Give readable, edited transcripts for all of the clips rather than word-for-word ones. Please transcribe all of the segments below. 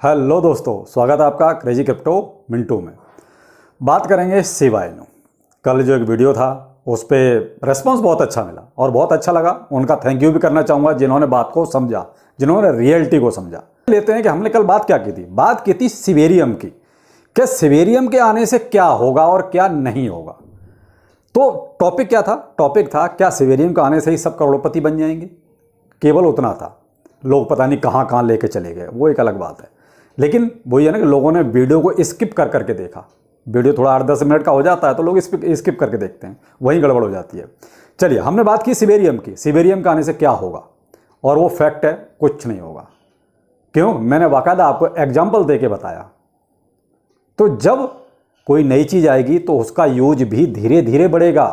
Hello दोस्तों, स्वागत है आपका क्रेजी क्रिप्टो मिंटू में। बात करेंगे शिबा इनू। कल जो एक वीडियो था उस पर रेस्पॉन्स बहुत अच्छा मिला और बहुत अच्छा लगा। उनका थैंक यू भी करना चाहूँगा जिन्होंने बात को समझा, जिन्होंने रियलिटी को समझा। लेते हैं कि हमने कल बात क्या की थी। बात की थी सिवेरियम की, कि सिवेरियम के आने से क्या होगा और क्या नहीं होगा। तो टॉपिक क्या था? टॉपिक था क्या सिवेरियम के आने से ही सब करोड़पति बन जाएंगे। केवल उतना था। लोग पता नहीं कहाँ कहाँ लेके चले गए, वो एक अलग बात है। लेकिन वही है ना कि लोगों ने वीडियो को स्किप कर करके देखा। वीडियो थोड़ा 8-10 मिनट का हो जाता है तो लोग स्किप करके देखते हैं, वहीं गड़बड़ हो जाती है। चलिए, हमने बात की सिवेरियम की। सिवेरियम का आने से क्या होगा, और वो फैक्ट है, कुछ नहीं होगा। क्यों? मैंने बाकायदा आपको एग्जाम्पल दे के बताया। तो जब कोई नई चीज़ आएगी तो उसका यूज भी धीरे धीरे बढ़ेगा।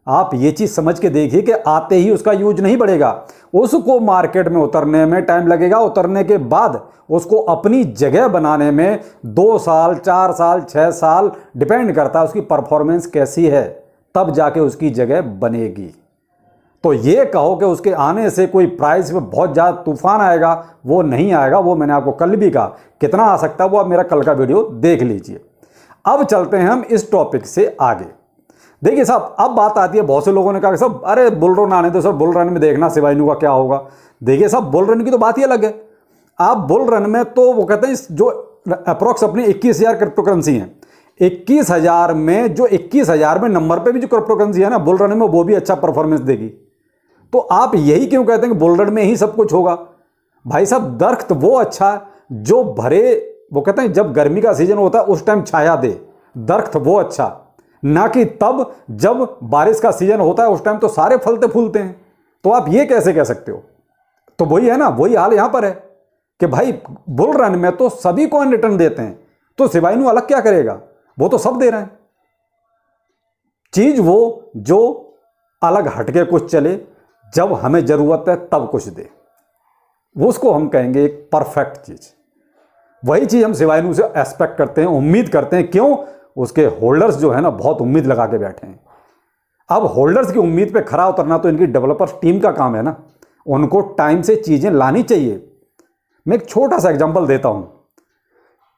आप ये चीज़ समझ के देखिए कि आते ही उसका यूज नहीं बढ़ेगा। उसको मार्केट में उतरने में टाइम लगेगा। उतरने के बाद उसको अपनी जगह बनाने में 2 साल, 4 साल, 6 साल डिपेंड करता है उसकी परफॉर्मेंस कैसी है, तब जाके उसकी जगह बनेगी। तो ये कहो कि उसके आने से कोई प्राइस में बहुत ज़्यादा तूफान आएगा, वो नहीं आएगा। वो मैंने आपको कल भी कहा। कितना आ सकता है वो आप मेरा कल का वीडियो देख लीजिए। अब चलते हैं हम इस टॉपिक से आगे। देखिए साहब, अब बात आती है, बहुत से लोगों ने कहा कि सब अरे बुल रन आने दो, सर बुल रन में देखना शिबा इनू का क्या होगा। देखिए साहब, बुल रन की तो बात ही अलग है। आप बुल रन में तो वो कहते हैं जो अप्रोक्स अपने 21,000 क्रिप्टो करेंसी हैं, 21,000 में जो 21,000 में नंबर पे भी जो क्रिप्टो करेंसी है ना बुल रन में, वो भी अच्छा परफॉर्मेंस देगी। तो आप यही क्यों कहते हैं कि बुल रन में ही सब कुछ होगा? भाई साहब, दरख्त वो अच्छा जो भरे, वो कहते हैं जब गर्मी का सीजन होता है उस टाइम छाया दे, दरख्त वो अच्छा, ना कि तब जब बारिश का सीजन होता है उस टाइम तो सारे फलते फूलते हैं। तो आप ये कैसे कह सकते हो? तो वही है ना, वही हाल यहां पर है कि भाई बुल रन में तो सभी कॉइन रिटर्न देते हैं, तो शिबा इनू अलग क्या करेगा? वो तो सब दे रहे हैं। चीज वो जो अलग हटके कुछ चले, जब हमें जरूरत है तब कुछ दे, वो उसको हम कहेंगे एक परफेक्ट चीज। वही चीज हम शिबा इनू से एक्सपेक्ट करते हैं, उम्मीद करते हैं। क्यों? उसके होल्डर्स जो है ना बहुत उम्मीद लगा के बैठे हैं। अब होल्डर्स की उम्मीद पे खरा उतरना तो इनकी डेवलपर्स टीम का काम है ना। उनको टाइम से चीजें लानी चाहिए। मैं एक छोटा सा एग्जांपल देता हूं।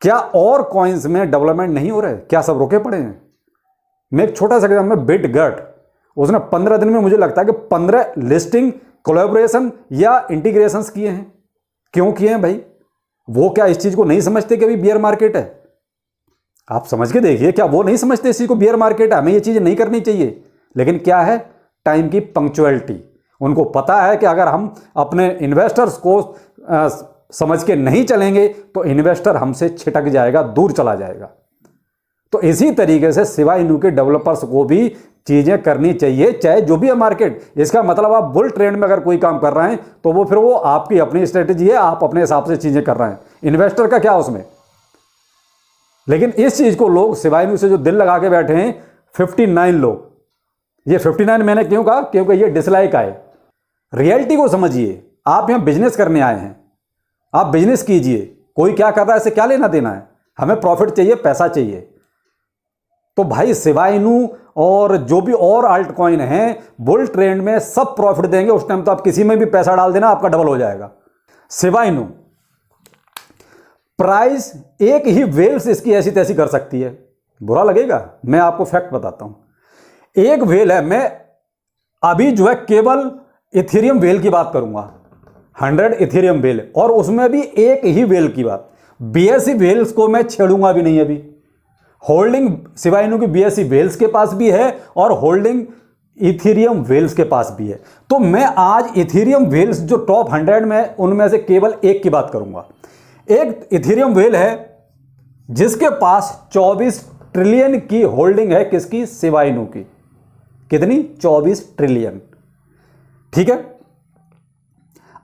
क्या और कॉइन्स में डेवलपमेंट नहीं हो रहे? क्या सब रुके पड़े हैं? मैं एक छोटा सा एग्जांपल, बिटगट, उसने 15 दिन में मुझे लगता है कि 15 लिस्टिंग, कोलैबोरेशन या इंटीग्रेशन किए हैं। क्यों किए हैं भाई? वो क्या इस चीज को नहीं समझते कि अभी बियर मार्केट है? आप समझ के देखिए, क्या वो नहीं समझते इसी को बियर मार्केट है, हमें ये चीजें नहीं करनी चाहिए? लेकिन क्या है? टाइम की पंक्चुअलिटी। उनको पता है कि अगर हम अपने इन्वेस्टर्स को समझ के नहीं चलेंगे तो इन्वेस्टर हमसे छिटक जाएगा, दूर चला जाएगा। तो इसी तरीके से शिबा इनू के डेवलपर्स को भी चीजें करनी चाहिए, चाहे जो भी है मार्केट। इसका मतलब आप बुल ट्रेंड में अगर कोई काम कर रहे हैं तो वो फिर वो आपकी अपनी स्ट्रेटेजी है, आप अपने हिसाब से चीजें कर रहे हैं। इन्वेस्टर का क्या उसमें? लेकिन इस चीज को लोग शिबा इनू से जो दिल लगा के बैठे हैं 59 लोग। ये 59 मैंने क्यों कहा? क्योंकि ये डिसलाइक आए। रियलिटी को समझिए। आप यहां बिजनेस करने आए हैं, आप बिजनेस कीजिए। कोई क्या कर रहा है इससे क्या लेना देना है? हमें प्रॉफिट चाहिए, पैसा चाहिए। तो भाई शिबा इनू और जो भी और आल्ट कॉइन है बुल ट्रेंड में सब प्रॉफिट देंगे। उस टाइम तो आप किसी में भी पैसा डाल देना, आपका डबल हो जाएगा। शिबा इनू प्राइस एक ही वेल्स इसकी ऐसी तैसी कर सकती है। बुरा लगेगा? मैं आपको फैक्ट बताता हूं। एक वेल है, मैं अभी जो है केवल इथेरियम वेल की बात करूंगा, 100 इथेरियम वेल, और उसमें भी एक ही वेल की बात। बीएससी वेल्स को मैं छेड़ूंगा भी नहीं। अभी होल्डिंग शिबा इनू की बीएससी वेल्स के पास भी है और होल्डिंग इथेरियम वेल्स के पास भी है। तो मैं आज इथेरियम वेल्स जो टॉप 100 में, उनमें से केवल एक की बात करूंगा। एक इथेरियम वेल है जिसके पास 24 ट्रिलियन की होल्डिंग है। किसकी? शिबा इनू की। कितनी? 24 ट्रिलियन। ठीक है।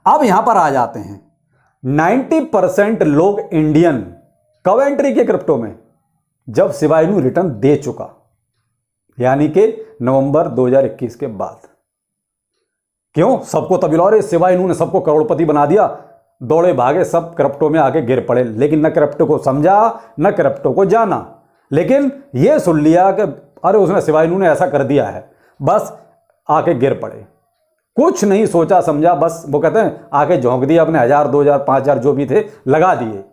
अब यहां पर आ जाते हैं। 90% लोग इंडियन कब एंट्री के क्रिप्टो में? जब शिबा इनू रिटर्न दे चुका, यानी कि नवंबर 2021 के बाद। क्यों? सबको तभी लो, शिबा इनू ने सबको करोड़पति बना दिया, दौड़े भागे सब क्रिप्टो में आके गिर पड़े। लेकिन न क्रिप्टो को समझा, न क्रिप्टो को जाना। लेकिन यह सुन लिया कि अरे उसने शिबा इनू ने ऐसा कर दिया है, बस आके गिर पड़े। कुछ नहीं सोचा समझा, बस वो कहते हैं आके झोंक दिया अपने 1000, 2000, 5000 जो भी थे लगा दिए।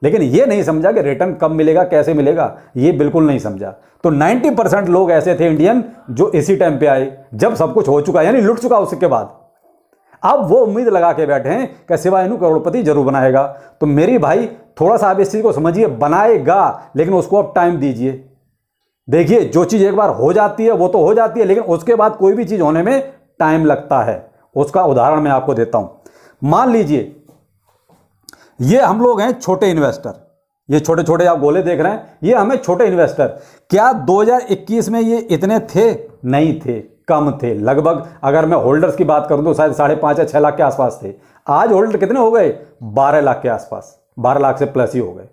लेकिन ये नहीं समझा कि रिटर्न कब मिलेगा, कैसे मिलेगा, ये बिल्कुल नहीं समझा। तो 90% लोग ऐसे थे इंडियन जो इसी टाइम पे आए जब सब कुछ हो चुका, यानी लुट चुका उसके बाद। अब वो उम्मीद लगा के बैठे हैं कि शिवा इनू करोड़पति जरूर बनाएगा। तो मेरी भाई थोड़ा सा आप इस चीज को समझिए, बनाएगा, लेकिन उसको अब टाइम दीजिए। देखिए, जो चीज एक बार हो जाती है वो तो हो जाती है, लेकिन उसके बाद कोई भी चीज होने में टाइम लगता है। उसका उदाहरण मैं आपको देता हूं। मान लीजिए ये हम लोग हैं छोटे इन्वेस्टर, ये छोटे छोटे आप गोले देख रहे हैं, ये हमें छोटे इन्वेस्टर। क्या 2021 में ये इतने थे? नहीं थे, कम थे। लगभग अगर मैं होल्डर्स की बात करूं तो शायद 5.5 या 6 लाख के आसपास थे। आज होल्डर कितने हो गए? 12 लाख के आसपास, 12 लाख से प्लस ही हो गए।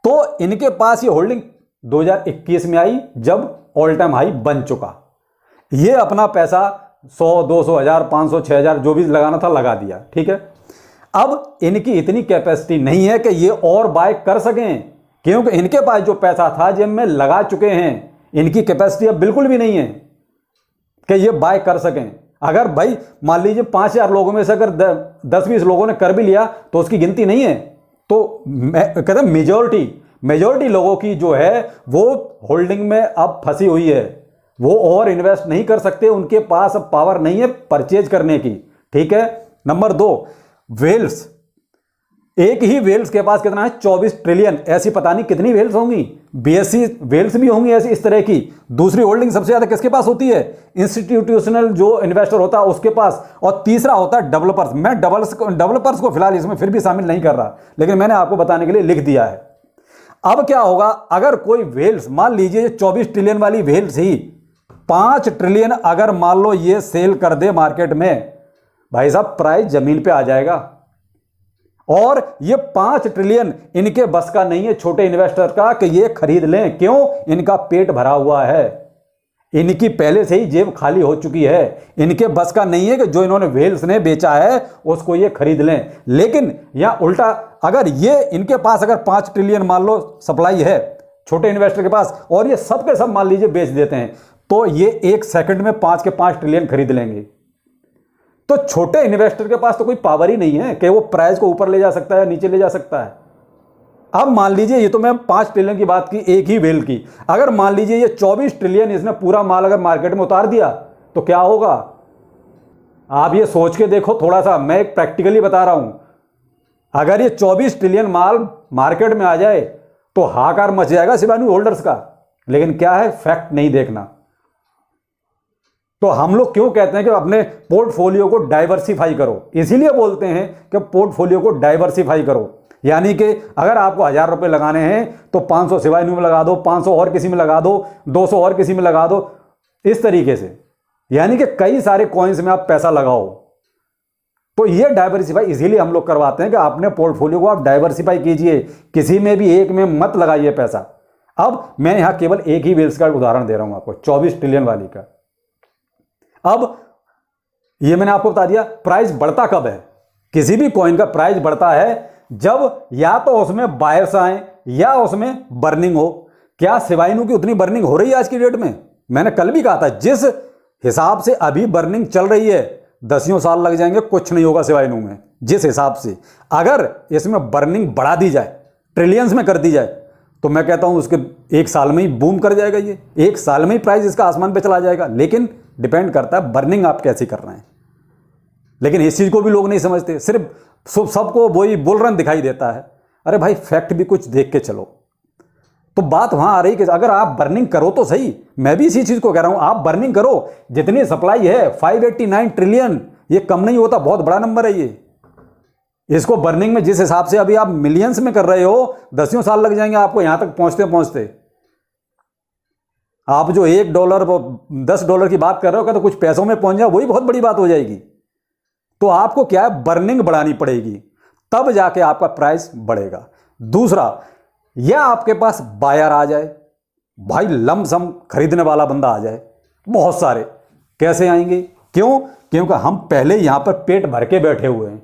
तो इनके पास ये होल्डिंग 2021 में आई जब ऑल टाइम हाई बन चुका। ये अपना पैसा 100, 200, 1000, 500, 6000 जो भी लगाना था लगा दिया, ठीक है। अब इनकी इतनी कैपेसिटी नहीं है कि ये और बाय कर सकें, क्योंकि इनके पास जो पैसा था जेब में लगा चुके हैं। इनकी कैपेसिटी अब बिल्कुल भी नहीं है कि ये बाय कर सकें। अगर भाई मान लीजिए 5000 लोगों में से अगर 10-20 लोगों ने कर भी लिया तो उसकी गिनती नहीं है। तो कहते हैं मेजॉरिटी लोगों की जो है वो होल्डिंग में अब फंसी हुई है, वो और इन्वेस्ट नहीं कर सकते, उनके पास अब पावर नहीं है परचेज करने की, ठीक है। Number 2, wells. एक ही वेल्स के पास कितना है? 24 ट्रिलियन। ऐसी पता नहीं कितनी वेल्स होंगी, बीएससी वेल्स भी होंगी ऐसी इस तरह की। दूसरी होल्डिंग सबसे ज्यादा किसके पास होती है? इंस्टीट्यूशनल जो इन्वेस्टर होता है उसके पास। और तीसरा होता है डेवलपर्स। मैं डेवलपर्स को फिलहाल इसमें फिर भी शामिल नहीं कर रहा, लेकिन मैंने आपको बताने के लिए लिख दिया है। अब क्या होगा अगर कोई वेल्स, मान लीजिए 24 ट्रिलियन वाली वेल्स ही 5 ट्रिलियन अगर मान लो ये सेल कर दे मार्केट में, भाई साहब प्राइस जमीन पे आ जाएगा। और ये 5 ट्रिलियन इनके बस का नहीं है छोटे इन्वेस्टर का कि ये खरीद लें। क्यों? इनका पेट भरा हुआ है, इनकी पहले से ही जेब खाली हो चुकी है। इनके बस का नहीं है कि जो इन्होंने वेल्स ने बेचा है उसको ये खरीद लें। लेकिन यहां उल्टा, अगर ये इनके पास अगर 5 ट्रिलियन मान लो सप्लाई है छोटे इन्वेस्टर के पास, और ये सब के सब मान लीजिए बेच देते हैं, तो ये 1 सेकंड में 5 के 5 ट्रिलियन खरीद लेंगे। तो छोटे इन्वेस्टर के पास तो कोई पावर ही नहीं है कि वो प्राइस को ऊपर ले जा सकता है या नीचे ले जा सकता है। अब मान लीजिए, ये तो मैं 5 ट्रिलियन की बात की एक ही वेल की, अगर मान लीजिए ये 24 ट्रिलियन इसने पूरा माल अगर मार्केट में उतार दिया तो क्या होगा? आप ये सोच के देखो थोड़ा सा, मैं एक प्रैक्टिकली बता रहा हूं। अगर ये 24 ट्रिलियन माल मार्केट में आ जाए तो हाहाकार मच जाएगा शिवानू होल्डर्स का। लेकिन क्या है, फैक्ट नहीं देखना। तो हम लोग क्यों कहते हैं कि अपने पोर्टफोलियो को डाइवर्सिफाई करो? इसीलिए बोलते हैं कि पोर्टफोलियो को डाइवर्सिफाई करो। यानी कि अगर आपको 1000 रुपए लगाने हैं तो 500 शिवानू में लगा दो, 500 और किसी में लगा दो, 200 और किसी में लगा दो, इस तरीके से। यानी कि कई सारे कॉइन्स में आप पैसा लगाओ। तो ये डाइवर्सिफाई इसीलिए हम लोग करवाते हैं कि अपने पोर्टफोलियो को आप डाइवर्सिफाई कीजिए, किसी में भी एक में मत लगाइए पैसा। अब मैं यहां केवल एक ही वेल्स का उदाहरण दे रहा हूं आपको, 24 ट्रिलियन वाली का। अब ये मैंने आपको बता दिया, प्राइस बढ़ता कब है? किसी भी कॉइन का प्राइस बढ़ता है जब या तो उसमें बायर्स आए या उसमें बर्निंग हो। क्या शिवाइनू की उतनी बर्निंग हो रही है आज की डेट में? मैंने कल भी कहा था, जिस हिसाब से अभी बर्निंग चल रही है 10 साल लग जाएंगे, कुछ नहीं होगा शिवाइनू में। जिस हिसाब से अगर इसमें बर्निंग बढ़ा दी जाए, ट्रिलियंस में कर दी जाए, तो मैं कहता हूं उसके 1 साल में ही बूम कर जाएगा। ये 1 साल में ही प्राइस इसका आसमान पे चला जाएगा। लेकिन डिपेंड करता है बर्निंग आप कैसी कर रहे हैं। लेकिन इस चीज को भी लोग नहीं समझते, सिर्फ सबको वही बुल रन दिखाई देता है। अरे भाई फैक्ट भी कुछ देख के चलो। तो बात वहां आ रही कि अगर आप बर्निंग करो तो सही, मैं भी इसी चीज को कह रहा हूं, आप बर्निंग करो। जितनी सप्लाई है 589 ट्रिलियन, ये कम नहीं होता, बहुत बड़ा नंबर है ये। इसको बर्निंग में जिस हिसाब से अभी आप मिलियंस में कर रहे हो, 10 साल लग जाएंगे आपको यहां तक पहुंचते पहुंचते। आप जो $1 $10 की बात कर रहे हो, तो कुछ पैसों में पहुंच जाए, वही बहुत बड़ी बात हो जाएगी। तो आपको क्या है, बर्निंग बढ़ानी पड़ेगी, तब जाके आपका प्राइस बढ़ेगा। दूसरा, या आपके पास बायर आ जाए, भाई लमसम खरीदने वाला बंदा आ जाए, बहुत सारे। कैसे आएंगे? क्यों? क्योंकि हम पहले यहां पर पेट भर के बैठे हुए हैं।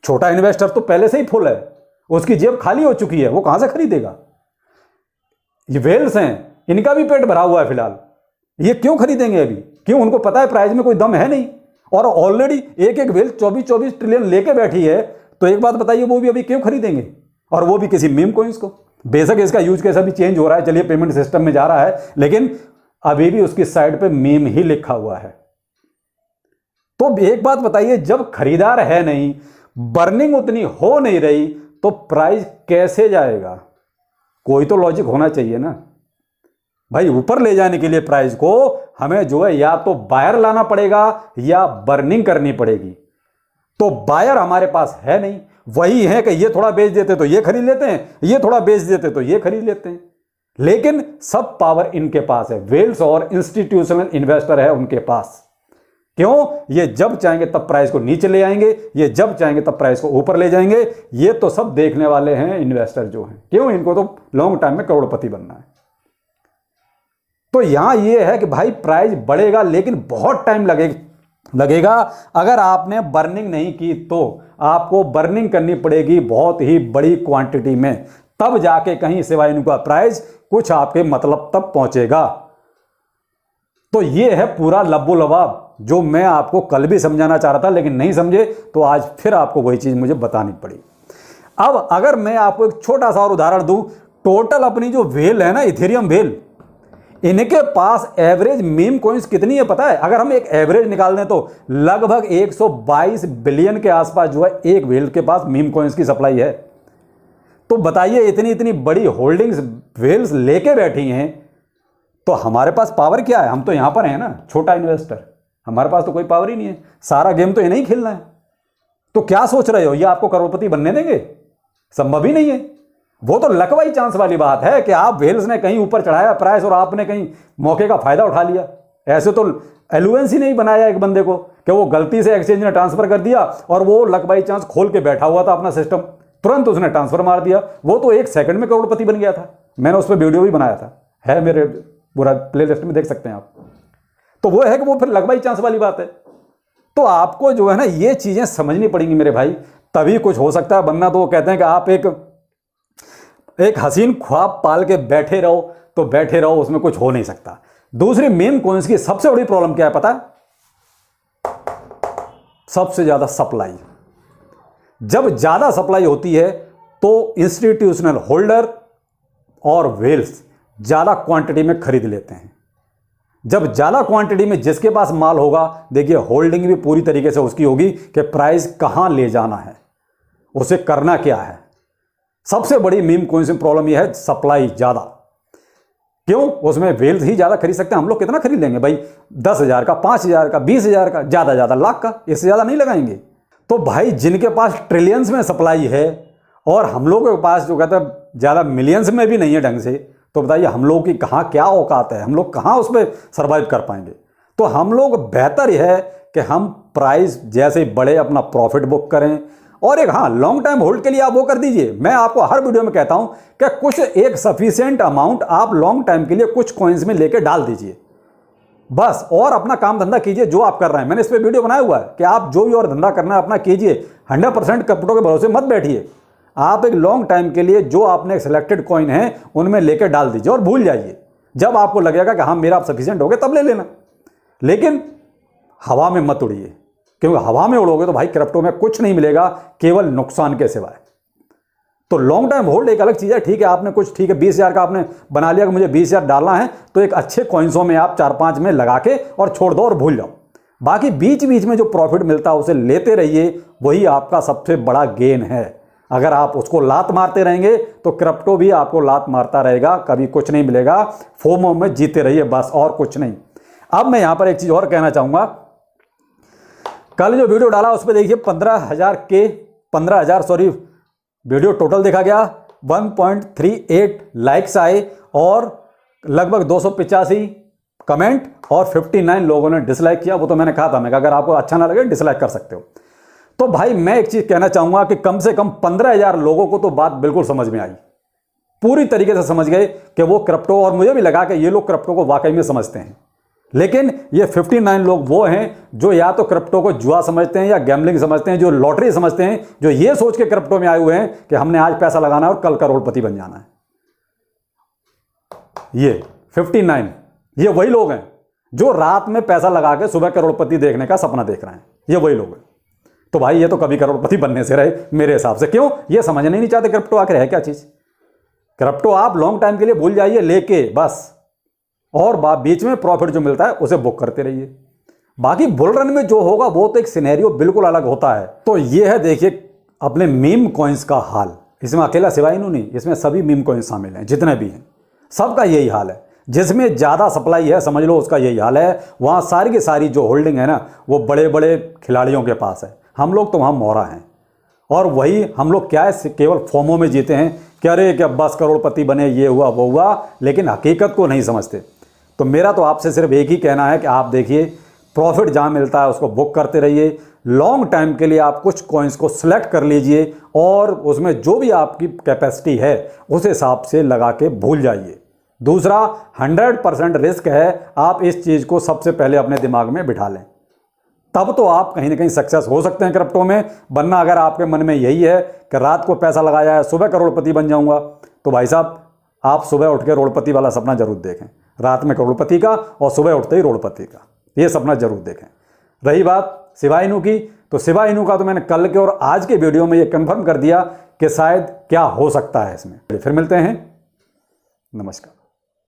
छोटा इन्वेस्टर तो पहले से ही फुल है, उसकी जेब खाली हो चुकी है, वो कहां से खरीदेगा? ये वेल्स हैं, इनका भी पेट भरा हुआ है फिलहाल, ये क्यों खरीदेंगे अभी? क्यों? उनको पता है प्राइस में कोई दम है नहीं, और ऑलरेडी एक वेल 24 ट्रिलियन लेके बैठी है। तो एक बात बताइए, वो भी अभी क्यों खरीदेंगे? और वो भी किसी मीम कोइंस को। बेशक इसका यूज कैसा भी चेंज हो रहा है, चलिए पेमेंट सिस्टम में जा रहा है, लेकिन अभी भी उसकी साइड पे मीम ही लिखा हुआ है। तो एक बात बताइए, जब खरीदार है नहीं, बर्निंग उतनी हो नहीं रही, तो प्राइस कैसे जाएगा? कोई तो लॉजिक होना चाहिए ना भाई। ऊपर ले जाने के लिए प्राइस को हमें जो है या तो बायर लाना पड़ेगा या बर्निंग करनी पड़ेगी। तो बायर हमारे पास है नहीं, वही है कि ये थोड़ा बेच देते तो ये खरीद लेते हैं, ये थोड़ा बेच देते तो ये खरीद लेते हैं। लेकिन सब पावर इनके पास है, वेल्स और इंस्टीट्यूशनल इन्वेस्टर है उनके पास। क्यों? ये जब चाहेंगे तब प्राइस को नीचे ले आएंगे, ये जब चाहेंगे तब प्राइस को ऊपर ले जाएंगे। ये तो सब देखने वाले हैं इन्वेस्टर जो हैं। क्यों? इनको तो लॉन्ग टाइम में करोड़पति बनना है। तो यहां ये है कि भाई प्राइस बढ़ेगा, लेकिन बहुत टाइम लगेगा। अगर आपने बर्निंग नहीं की तो आपको बर्निंग करनी पड़ेगी बहुत ही बड़ी क्वांटिटी में, तब जाके कहीं सिवाय का प्राइस कुछ आपके मतलब तक पहुंचेगा। तो ये है पूरा लब्बो लबाब जो मैं आपको कल भी समझाना चाह रहा था, लेकिन नहीं समझे, तो आज फिर आपको वही चीज मुझे बतानी पड़ी। अब अगर मैं आपको एक छोटा सा और उदाहरण दूं, टोटल अपनी जो वेल है ना, इथेरियम वेल, इनके पास एवरेज मीम कॉइंस कितनी है पता है? अगर हम एक एवरेज निकाल दें तो लगभग 122 बिलियन के आसपास जो है एक वेल के पास मीम कॉइंस की सप्लाई है। तो बताइए, इतनी इतनी बड़ी होल्डिंग्स वेल्स लेके बैठी हैं, तो हमारे पास पावर क्या है? हम तो यहां पर हैं ना, छोटा इन्वेस्टर, हमारे पास तो कोई पावर ही नहीं है। सारा गेम तो ये नहीं खेलना है। तो क्या सोच रहे हो, ये आपको करोड़पति बनने देंगे? संभव ही नहीं है। वो तो लक बाई चांस वाली बात है कि आप वेल्स ने कहीं ऊपर चढ़ाया प्राइस और आपने कहीं मौके का फायदा उठा लिया। ऐसे तो एलुएंस ही नहीं बनाया एक बंदे को कि वो गलती से एक्सचेंज ने ट्रांसफर कर दिया और वो लक बाई चांस खोल के बैठा हुआ था अपना सिस्टम, तुरंत उसने ट्रांसफर मार दिया। वो तो 1 सेकंड में करोड़पति बन गया था। मैंने उस पर वीडियो भी बनाया था, है मेरे पूरा प्लेलिस्ट में, देख सकते हैं आप। तो वो है कि वो फिर लक बाई चांस वाली बात है। तो आपको जो है ना ये चीजें समझनी पड़ेंगी मेरे भाई, तभी कुछ हो सकता है। वरना तो वो कहते हैं कि आप एक हसीन ख्वाब पाल के बैठे रहो तो बैठे रहो, उसमें कुछ हो नहीं सकता। दूसरी मीम कॉइंस की सबसे बड़ी प्रॉब्लम क्या है पता है? सबसे ज्यादा सप्लाई। जब ज्यादा सप्लाई होती है तो इंस्टीट्यूशनल होल्डर और वेल्स ज्यादा क्वांटिटी में खरीद लेते हैं। जब ज्यादा क्वांटिटी में जिसके पास माल होगा, देखिए होल्डिंग भी पूरी तरीके से उसकी होगी कि प्राइस कहां ले जाना है, उसे करना क्या है। सबसे बड़ी मीम कॉइंस में प्रॉब्लम यह है, सप्लाई ज्यादा। क्यों? उसमें वेल्स ही ज्यादा खरीद सकते हैं। हम लोग कितना खरीद लेंगे भाई? 10,000 का, 5,000 का, 20,000 का, ज्यादा लाख का, इससे ज्यादा नहीं लगाएंगे। तो भाई जिनके पास ट्रिलियंस में सप्लाई है और हम लोगों के पास जो कहते हैं ज्यादा मिलियंस में भी नहीं है ढंग से, तो बताइए हम लोग की कहां क्या औकात है? हम लोग कहां उस पर सर्वाइव कर पाएंगे? तो हम लोग बेहतर है कि हम प्राइस जैसे बढ़े अपना प्रॉफिट बुक करें। और एक लॉन्ग टाइम होल्ड के लिए आप वो कर दीजिए। मैं आपको हर वीडियो में कहता हूं कि कुछ एक सफिशिएंट अमाउंट आप लॉन्ग टाइम के लिए कुछ कॉइन्स में लेके डाल दीजिए बस, और अपना काम धंधा कीजिए जो आप कर रहे हैं। मैंने इस पर वीडियो बनाया हुआ है कि आप जो भी और धंधा करना है अपना कीजिए। 100% कैपिटल के भरोसे मत बैठिए। आप एक लॉन्ग टाइम के लिए जो आपने सिलेक्टेड कॉइन है उनमें लेकर डाल दीजिए और भूल जाइए। जब आपको लगेगा कि हाँ मेरा सफिशिएंट हो गया तब ले लेना, लेकिन हवा में मत उड़िए, क्योंकि हवा में उड़ोगे तो भाई क्रिप्टो में कुछ नहीं मिलेगा, केवल नुकसान के सिवाय। तो लॉन्ग टाइम होल्ड एक अलग चीज है। ठीक है, आपने कुछ, ठीक है 20,000 का आपने बना लिया कि मुझे 20,000 डालना है, तो एक अच्छे कॉइन्सों में आप 4-5 में लगा के और छोड़ दो और भूल जाओ। बाकी बीच बीच में जो प्रॉफिट मिलता है उसे लेते रहिए, वही आपका सबसे बड़ा गेन है। अगर आप उसको लात मारते रहेंगे तो क्रिप्टो भी आपको लात मारता रहेगा, कभी कुछ नहीं मिलेगा। फोमो में जीते रहिए बस, और कुछ नहीं। अब मैं यहां पर एक चीज और कहना चाहूंगा। कल जो वीडियो डाला उस पर देखिए 15,000 वीडियो टोटल देखा गया, 1.38 लाइक्स आए और लगभग 285 कमेंट और 59 लोगों ने डिसलाइक किया। वो तो मैंने कहा था, मैं अगर आपको अच्छा ना लगे डिसलाइक कर सकते हो। तो भाई मैं एक चीज कहना चाहूंगा कि कम से कम 15,000 लोगों को तो बात बिल्कुल समझ में आई, पूरी तरीके से समझ गए कि वो क्रिप्टो, और मुझे भी लगा कि ये लोग क्रिप्टो को वाकई में समझते हैं। लेकिन ये 59 लोग वो हैं जो या तो क्रिप्टो को जुआ समझते हैं या गैम्बलिंग समझते हैं, जो लॉटरी समझते हैं, जो ये सोच के क्रिप्टो में आए हुए हैं कि हमने आज पैसा लगाना है और कल करोड़पति बन जाना है। ये 59 ये वही लोग हैं जो रात में पैसा लगा के सुबह करोड़पति देखने का सपना देख रहे हैं। ये वही लोग हैं। तो भाई ये तो कभी करोड़पति बनने से रहे मेरे हिसाब से। क्यों? ये समझना ही नहीं चाहते क्रिप्टो आखिर है क्या चीज़। क्रिप्टो आप लॉन्ग टाइम के लिए भूल जाइए लेके बस, और बीच में प्रॉफिट जो मिलता है उसे बुक करते रहिए। बाकी बुल रन में जो होगा वो तो एक सिनेरियो बिल्कुल अलग होता है। तो ये है देखिए अपने मीम कॉइन्स का हाल। इसमें अकेला शिबा इनू नहीं, इसमें सभी मीम कॉइन्स शामिल हैं जितने भी हैं, सबका यही हाल है। जिसमें ज़्यादा सप्लाई है समझ लो उसका यही हाल है। वहाँ सारी की सारी जो होल्डिंग है ना वो बड़े बड़े खिलाड़ियों के पास है। हम लोग तो वहाँ मोहरा हैं, और वही हम लोग क्या है केवल फोमो में जीते हैं कि अरे क्या बस करोड़पति बने, ये हुआ वो हुआ, लेकिन हकीकत को नहीं समझते। तो मेरा तो आपसे सिर्फ एक ही कहना है कि आप देखिए प्रॉफिट जहाँ मिलता है उसको बुक करते रहिए। लॉन्ग टाइम के लिए आप कुछ कॉइन्स को सिलेक्ट कर लीजिए और उसमें जो भी आपकी कैपेसिटी है उस हिसाब से लगा के भूल जाइए। दूसरा 100% रिस्क है, आप इस चीज़ को सबसे पहले अपने दिमाग में बिठा लें, तब तो आप कहीं ना कहीं सक्सेस हो सकते हैं क्रिप्टो में। वरना अगर आपके मन में यही है कि रात को पैसा लगाया है सुबह करोड़पति बन जाऊंगा, तो भाई साहब आप सुबह उठ के करोड़पति वाला सपना जरूर देखें। रात में करोड़पति का और सुबह उठते ही करोड़पति का, ये सपना जरूर देखें। रही बात शिबा इनू की, तो शिबा इनू का तो मैंने कल के और आज के वीडियो में ये कंफर्म कर दिया कि शायद क्या हो सकता है इसमें। फिर मिलते हैं, नमस्कार।